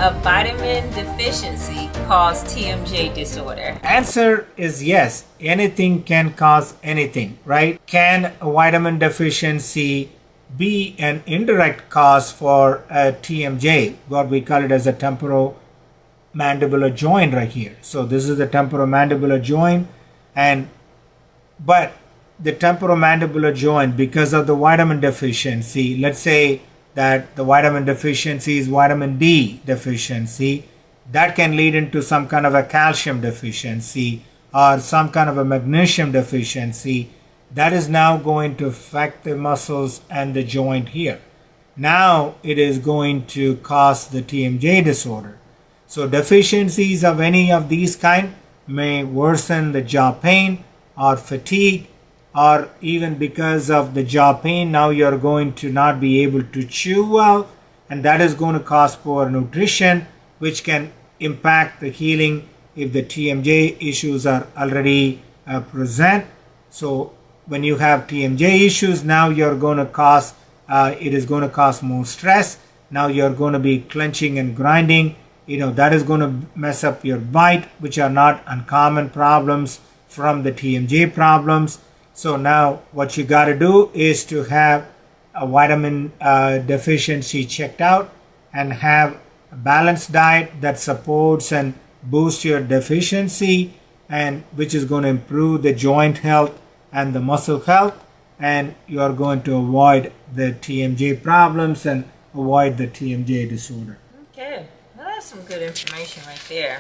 a vitamin deficiency cause TMJ disorder? Answer is yes. Anything can cause anything, right? Can a vitamin deficiency be an indirect cause for a TMJ? What we call it as a temporomandibular joint right here. So this is the temporomandibular joint, but the temporomandibular joint, because of the vitamin deficiency, let's say that the vitamin deficiency is vitamin D deficiency, that can lead into some kind of a calcium deficiency or some kind of a magnesium deficiency. That is now going to affect the muscles and the joint here. Now it is going to cause the TMJ disorder. So deficiencies of any of these kind may worsen the jaw pain or fatigue, or even because of the jaw pain, now you're going to not be able to chew well, and that is going to cause poor nutrition, which can impact the healing if the TMJ issues are already present. So when you have TMJ issues, now you're going to cause, it is going to cause more stress. Now you're going to be clenching and grinding. That is going to mess up your bite, which are not uncommon problems from the TMJ problems. So now what you got to do is to have a vitamin deficiency checked out and have a balanced diet that supports and boosts your deficiency, and which is going to improve the joint health and the muscle health, and you are going to avoid the TMJ problems and avoid the TMJ disorder. Okay, well, that's some good information right there.